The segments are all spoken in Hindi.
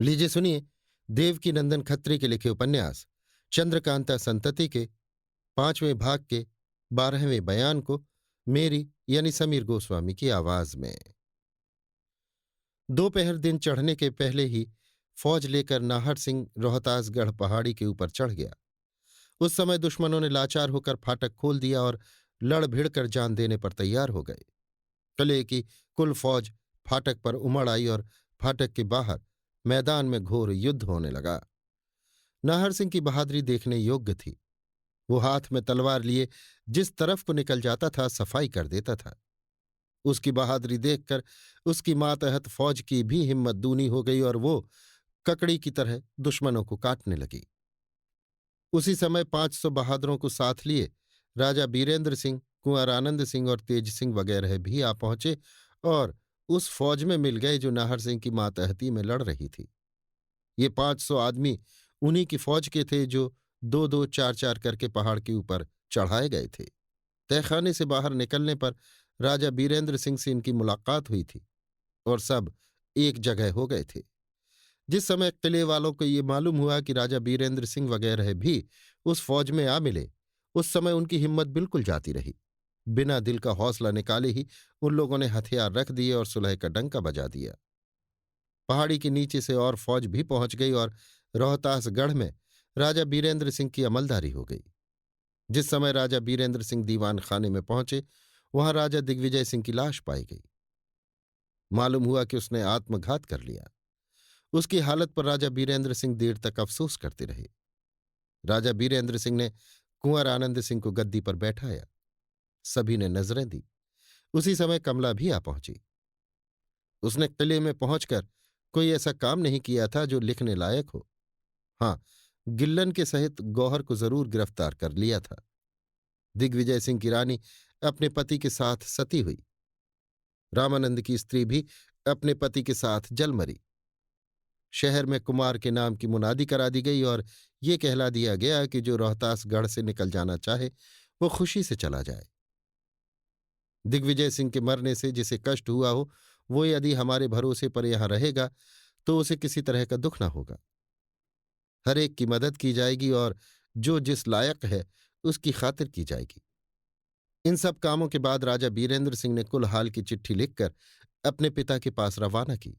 लीजिए सुनिए देवकीनंदन खत्री के लिखे उपन्यास चंद्रकांता संतति के 5वें भाग के 12वें बयान को मेरी यानी समीर गोस्वामी की आवाज में। दोपहर दिन चढ़ने के पहले ही फौज लेकर नाहर सिंह रोहतासगढ़ पहाड़ी के ऊपर चढ़ गया। उस समय दुश्मनों ने लाचार होकर फाटक खोल दिया और लड़ भिड़ कर जान देने पर तैयार हो गए। कले की कुल फौज फाटक पर उमड़ आई और फाटक के बाहर मैदान में घोर युद्ध होने लगा। नाहर सिंह की बहादुरी देखने योग्य थी। वो हाथ में तलवार लिए जिस तरफ को निकल जाता था सफाई कर देता था। उसकी बहादुरी देखकर उसकी मातहत फौज की भी हिम्मत दूनी हो गई और वो ककड़ी की तरह दुश्मनों को काटने लगी। उसी समय 500 बहादुरों को साथ लिए राजा बीरेंद्र सिंह, कुंवर आनंद सिंह और तेज सिंह वगैरह भी आ पहुंचे और उस फौज में मिल गए जो नाहर सिंह की मातहती में लड़ रही थी। ये 500 आदमी उन्हीं की फौज के थे जो दो दो चार चार करके पहाड़ के ऊपर चढ़ाए गए थे। तहखाने से बाहर निकलने पर राजा बीरेंद्र सिंह से इनकी मुलाकात हुई थी और सब एक जगह हो गए थे। जिस समय किले वालों को ये मालूम हुआ कि राजा बीरेंद्र सिंह वगैरह भी उस फौज में आ मिले, उस समय उनकी हिम्मत बिल्कुल जाती रही। बिना दिल का हौसला निकाले ही उन लोगों ने हथियार रख दिए और सुलह का डंका बजा दिया। पहाड़ी के नीचे से और फौज भी पहुंच गई और रोहतासगढ़ में राजा बीरेंद्र सिंह की अमलदारी हो गई। जिस समय राजा बीरेंद्र सिंह दीवान खाने में पहुंचे, वहां राजा दिग्विजय सिंह की लाश पाई गई। मालूम हुआ कि उसने आत्मघात कर लिया। उसकी हालत पर राजा बीरेंद्र सिंह देर तक अफसोस करते रहे। राजा बीरेंद्र सिंह ने कुंवर आनंद सिंह को गद्दी पर बैठाया। सभी ने नजरें दी। उसी समय कमला भी आ पहुंची। उसने किले में पहुंचकर कोई ऐसा काम नहीं किया था जो लिखने लायक हो। हाँ, गिल्लन के सहित गौहर को जरूर गिरफ्तार कर लिया था। दिग्विजय सिंह की रानी अपने पति के साथ सती हुई। रामानंद की स्त्री भी अपने पति के साथ जल मरी। शहर में कुमार के नाम की मुनादी करा दी गई और ये कहला दिया गया कि जो रोहतासगढ़ से निकल जाना चाहे वो खुशी से चला जाए। दिग्विजय सिंह के मरने से जिसे कष्ट हुआ हो, वो यदि हमारे भरोसे पर यहां रहेगा तो उसे किसी तरह का दुख न होगा। हर एक की मदद की जाएगी और जो जिस लायक है उसकी खातिर की जाएगी। इन सब कामों के बाद राजा बीरेंद्र सिंह ने कुल हाल की चिट्ठी लिखकर अपने पिता के पास रवाना की।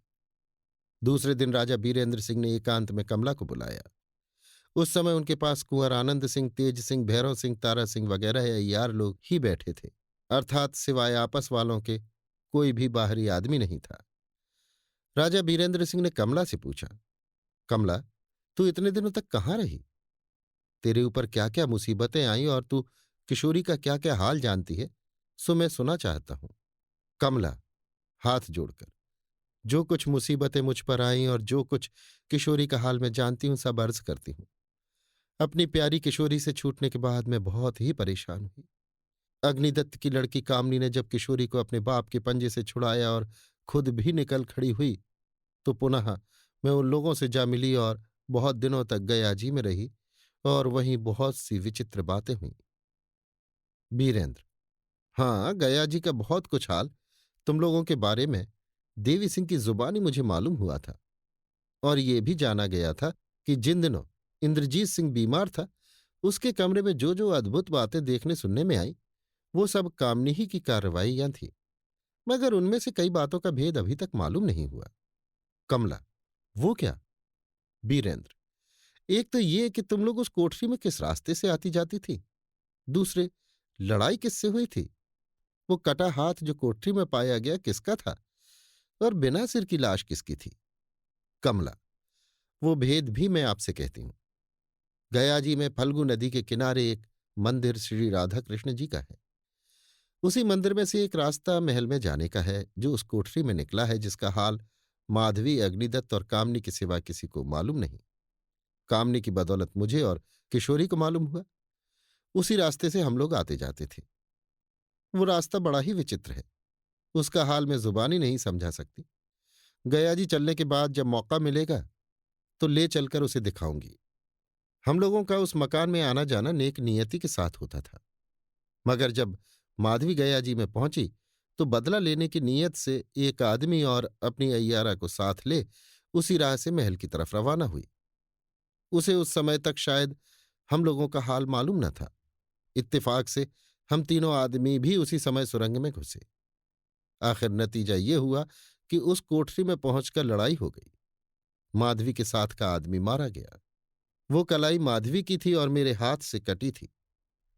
दूसरे दिन राजा बीरेंद्र सिंह ने एकांत में कमला को बुलाया। उस समय उनके पास कुंवर आनंद सिंह, तेज सिंह, भैरव सिंह, तारा सिंह वगैरह अय्यार लोग ही बैठे थे, अर्थात सिवाय आपस वालों के कोई भी बाहरी आदमी नहीं था। राजा बीरेंद्र सिंह ने कमला से पूछा, कमला, तू इतने दिनों तक कहाँ रही? तेरे ऊपर क्या क्या मुसीबतें आई और तू किशोरी का क्या क्या हाल जानती है, सो मैं सुना चाहता हूं। कमला हाथ जोड़कर, जो कुछ मुसीबतें मुझ पर आईं और जो कुछ किशोरी का हाल मैं जानती हूं सब अर्ज करती हूं। अपनी प्यारी किशोरी से छूटने के बाद मैं बहुत ही परेशान हुई। अग्निदत्त की लड़की कामनी ने जब किशोरी को अपने बाप के पंजे से छुड़ाया और खुद भी निकल खड़ी हुई तो पुनः मैं उन लोगों से जा मिली और बहुत दिनों तक गयाजी में रही और वहीं बहुत सी विचित्र बातें हुईं। बीरेंद्र, हाँ, गयाजी का बहुत कुछ हाल तुम लोगों के बारे में देवी सिंह की जुबानी मुझे मालूम हुआ था और ये भी जाना गया था कि जिन दिनों इंद्रजीत सिंह बीमार था उसके कमरे में जो जो अद्भुत बातें देखने सुनने में आई वो सब कामनी ही की कार्रवाइयां थीं, मगर उनमें से कई बातों का भेद अभी तक मालूम नहीं हुआ। कमला, वो क्या? बीरेंद्र, एक तो ये कि तुम लोग उस कोठरी में किस रास्ते से आती जाती थी। दूसरे, लड़ाई किससे हुई थी? वो कटा हाथ जो कोठरी में पाया गया किसका था और बिना सिर की लाश किसकी थी? कमला, वो भेद भी मैं आपसे कहती हूं। गयाजी में फल्गु नदी के किनारे एक मंदिर श्री राधा कृष्ण जी का है। उसी मंदिर में से एक रास्ता महल में जाने का है जो उस कोठरी में निकला है, जिसका हाल माधवी, अग्निदत्त और कामनी के सिवा किसी को मालूम नहीं। कामनी की बदौलत मुझे और किशोरी को मालूम हुआ। उसी रास्ते से हम लोग आते जाते थे। वो रास्ता बड़ा ही विचित्र है, उसका हाल मैं जुबानी नहीं समझा सकती। गयाजी चलने के बाद जब मौका मिलेगा तो ले चलकर उसे दिखाऊंगी। हम लोगों का उस मकान में आना जाना नेक नियति के साथ होता था, मगर जब माधवी गयाजी में पहुंची तो बदला लेने की नीयत से एक आदमी और अपनी अय्यारा को साथ ले उसी राह से महल की तरफ रवाना हुई। उसे उस समय तक शायद हम लोगों का हाल मालूम न था। इत्तेफाक से हम तीनों आदमी भी उसी समय सुरंग में घुसे। आखिर नतीजा ये हुआ कि उस कोठरी में पहुंचकर लड़ाई हो गई। माधवी के साथ का आदमी मारा गया। वो कलाई माधवी की थी और मेरे हाथ से कटी थी।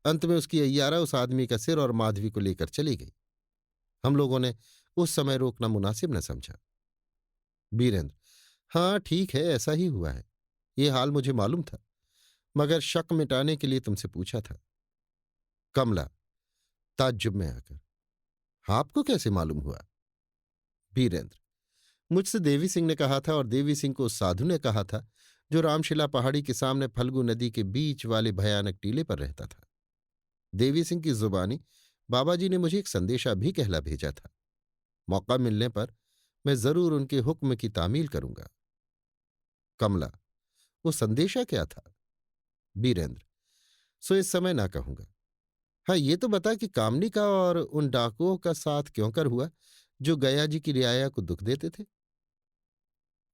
अंत में उसकी अय्यारा उस आदमी का सिर और माधवी को लेकर चली गई। हम लोगों ने उस समय रोकना मुनासिब न समझा। बीरेंद्र: हाँ ठीक है, ऐसा ही हुआ है। ये हाल मुझे मालूम था, मगर शक मिटाने के लिए तुमसे पूछा था। कमला ताज्जुब में आकर: आपको कैसे मालूम हुआ? बीरेंद्र: मुझसे देवी सिंह ने कहा था, और देवी सिंह को उस साधु ने कहा था जो रामशिला पहाड़ी के सामने फल्गु नदी के बीच वाले भयानक टीले पर रहता था। देवी सिंह की जुबानी बाबा जी ने मुझे एक संदेशा भी कहला भेजा था। मौका मिलने पर मैं जरूर उनके हुक्म की तामील करूंगा। कमला: वो संदेशा क्या था? बीरेंद्र: सो इस समय ना कहूंगा। हाँ, ये तो बता कि कामनी का और उन डाकुओं का साथ क्यों कर हुआ जो गया जी की रियाया को दुख देते थे?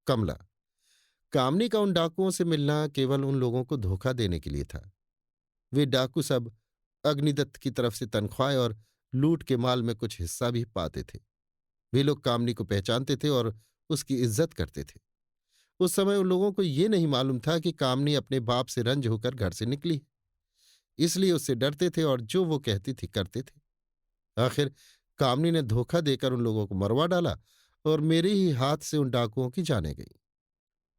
कमला: कामनी का उन डाकुओं से मिलना केवल उन लोगों को धोखा देने के लिए था। वे डाकू सब अग्निदत्त की तरफ से तनख्वाह और लूट के माल में कुछ हिस्सा भी पाते थे। वे लोग कामनी को पहचानते थे और उसकी इज्जत करते थे। उस समय उन लोगों को ये नहीं मालूम था कि कामनी अपने बाप से रंज होकर घर से निकली, इसलिए उससे डरते थे और जो वो कहती थी करते थे। आखिर कामनी ने धोखा देकर उन लोगों को मरवा डाला और मेरे ही हाथ से उन डाकुओं की जाने गई।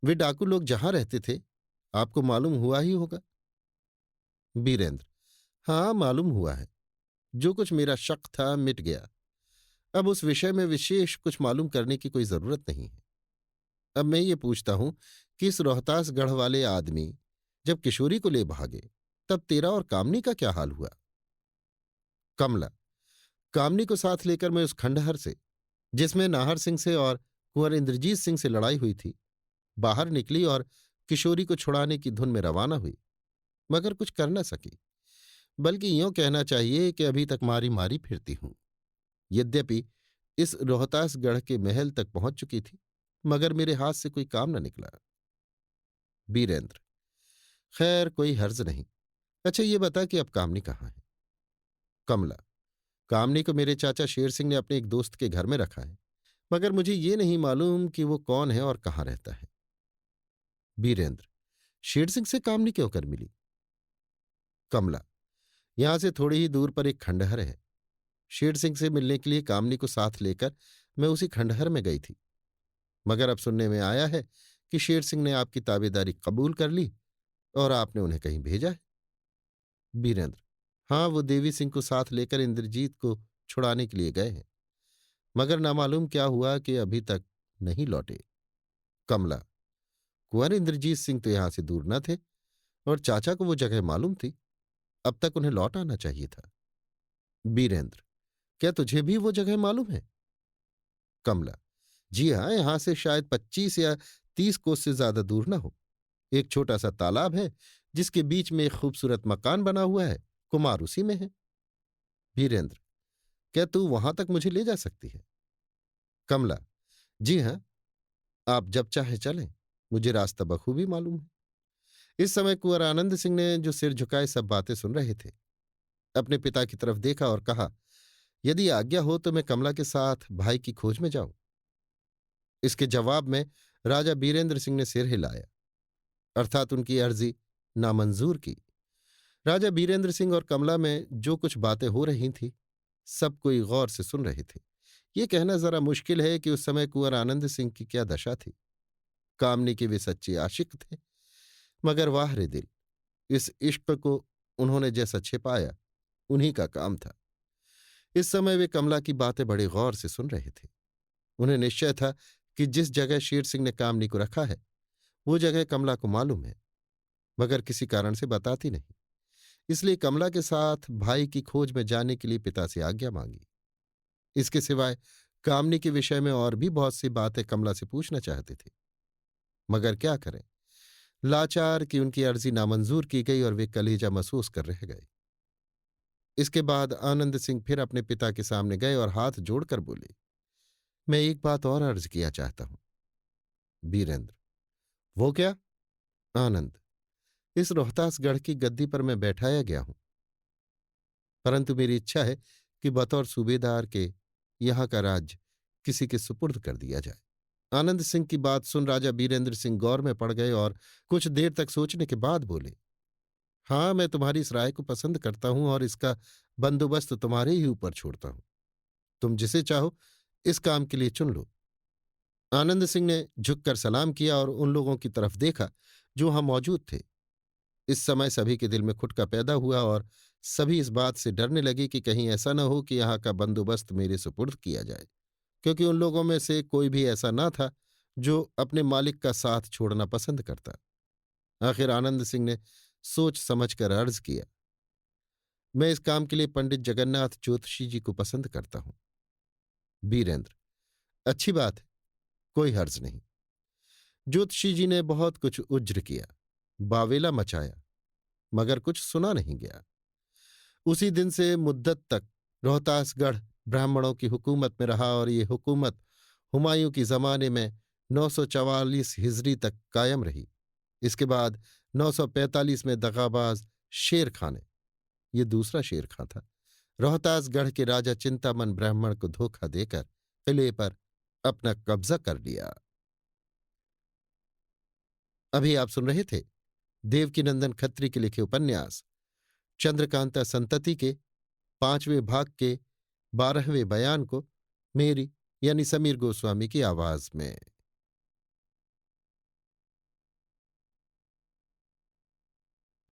वे डाकू लोग जहां रहते थे आपको मालूम हुआ ही होगा। बीरेंद्र: हाँ, मालूम हुआ है। जो कुछ मेरा शक था मिट गया। अब उस विषय में विशेष कुछ मालूम करने की कोई जरूरत नहीं है। अब मैं ये पूछता हूं कि इस रोहतास गढ़ वाले आदमी जब किशोरी को ले भागे, तब तेरा और कामनी का क्या हाल हुआ? कमला: कामनी को साथ लेकर मैं उस खंडहर से, जिसमें नाहर सिंह से और कुंवर इंद्रजीत सिंह से लड़ाई हुई थी, बाहर निकली और किशोरी को छुड़ाने की धुन में रवाना हुई, मगर कुछ कर न सकी। बल्कि यूं कहना चाहिए कि अभी तक मारी मारी फिरती हूं। यद्यपि इस रोहतासगढ़ के महल तक पहुंच चुकी थी, मगर मेरे हाथ से कोई काम न निकला। बीरेंद्र: खैर, कोई हर्ज नहीं। अच्छा, ये बता कि अब कामनी कहाँ है? कमला: कामनी को मेरे चाचा शेर सिंह ने अपने एक दोस्त के घर में रखा है, मगर मुझे ये नहीं मालूम कि वो कौन है और कहाँ रहता है। बीरेंद्र: शेर सिंह से कामनी क्यों कर मिली? कमला: यहां से थोड़ी ही दूर पर एक खंडहर है। शेर सिंह से मिलने के लिए कामनी को साथ लेकर मैं उसी खंडहर में गई थी, मगर अब सुनने में आया है कि शेर सिंह ने आपकी ताबेदारी कबूल कर ली और आपने उन्हें कहीं भेजा है। बीरेंद्र: हाँ, वो देवी सिंह को साथ लेकर इंद्रजीत को छुड़ाने के लिए गए हैं, मगर ना मालूम क्या हुआ कि अभी तक नहीं लौटे। कमला: कुंवर इंद्रजीत सिंह तो यहां से दूर न थे, और चाचा को वो जगह मालूम थी। अब तक उन्हें लौट आना चाहिए था। बीरेंद्र: क्या तुझे भी वो जगह मालूम है? कमला: जी हाँ, यहां से शायद 25 या 30 कोस से ज्यादा दूर न हो। एक छोटा सा तालाब है जिसके बीच में एक खूबसूरत मकान बना हुआ है। कुमार उसी में है। वीरेंद्र: क्या तू वहां तक मुझे ले जा सकती है? कमला: जी हाँ, आप जब चाहे चलें। मुझे रास्ता बखूबी मालूम है। इस समय कुंवर आनंद सिंह ने, जो सिर झुकाए सब बातें सुन रहे थे, अपने पिता की तरफ देखा और कहा, यदि आज्ञा हो तो मैं कमला के साथ भाई की खोज में जाऊं। इसके जवाब में राजा बीरेंद्र सिंह ने सिर हिलाया, अर्थात उनकी अर्जी नामंजूर की। राजा बीरेंद्र सिंह और कमला में जो कुछ बातें हो रही थीं, सब कोई गौर से सुन रहे थे। ये कहना जरा मुश्किल है कि उस समय कुंवर आनंद सिंह की क्या दशा थी। कामनी के वे सच्चे आशिक थे, मगर वाह रे दिल, इस इश्क को उन्होंने जैसा छिपाया, उन्हीं का काम था। इस समय वे कमला की बातें बड़े गौर से सुन रहे थे। उन्हें निश्चय था कि जिस जगह शेर सिंह ने कामनी को रखा है, वो जगह कमला को मालूम है, मगर किसी कारण से बताती नहीं। इसलिए कमला के साथ भाई की खोज में जाने के लिए पिता से आज्ञा मांगी। इसके सिवाय कामनी के विषय में और भी बहुत सी बातें कमला से पूछना चाहते थे, मगर क्या करें, लाचार कि उनकी अर्जी नामंजूर की गई और वे कलेजा महसूस कर रह गए। इसके बाद आनंद सिंह फिर अपने पिता के सामने गए और हाथ जोड़कर बोले, मैं एक बात और अर्ज किया चाहता हूं। वीरेंद्र। वो क्या? आनंद। इस रोहतासगढ़ की गद्दी पर मैं बैठाया गया हूं, परंतु मेरी इच्छा है कि बतौर सूबेदार के यहाँ का राज्य किसी के सुपुर्द कर दिया जाए। आनंद सिंह की बात सुन राजा बीरेंद्र सिंह गौर में पड़ गए और कुछ देर तक सोचने के बाद बोले, हाँ, मैं तुम्हारी इस राय को पसंद करता हूं और इसका बंदोबस्त तुम्हारे ही ऊपर छोड़ता हूं। तुम जिसे चाहो इस काम के लिए चुन लो। आनंद सिंह ने झुककर सलाम किया और उन लोगों की तरफ देखा जो वहां मौजूद थे। इस समय सभी के दिल में खुटका पैदा हुआ और सभी इस बात से डरने लगे कि कहीं ऐसा न हो कि यहाँ का बंदोबस्त मेरे सुपुर्द किया जाए, क्योंकि उन लोगों में से कोई भी ऐसा न था जो अपने मालिक का साथ छोड़ना पसंद करता। आखिर आनंद सिंह ने सोच समझकर अर्ज किया, मैं इस काम के लिए पंडित जगन्नाथ ज्योतिषी जी को पसंद करता हूं। वीरेंद्र। अच्छी बात है, कोई हर्ज नहीं। ज्योतिषी जी ने बहुत कुछ उज्र किया, बावेला मचाया, मगर कुछ सुना नहीं गया। उसी दिन से मुद्दत तक रोहतासगढ़ ब्राह्मणों की हुकूमत में रहा और ये हुकूमत हुमायूं की जमाने में 944 हिजरी तक कायम रही। इसके बाद 945 में दगाबाज शेर खां ने, ये दूसरा शेर खां था, रोहतासगढ़ के राजा चिंतामन ब्राह्मण को धोखा देकर किले पर अपना कब्जा कर लिया। अभी आप सुन रहे थे देवकीनंदन खत्री के लिखे उपन्यास चंद्रकांता संतति के 5वें भाग के 12वें बयान को मेरी यानी समीर गोस्वामी की आवाज में।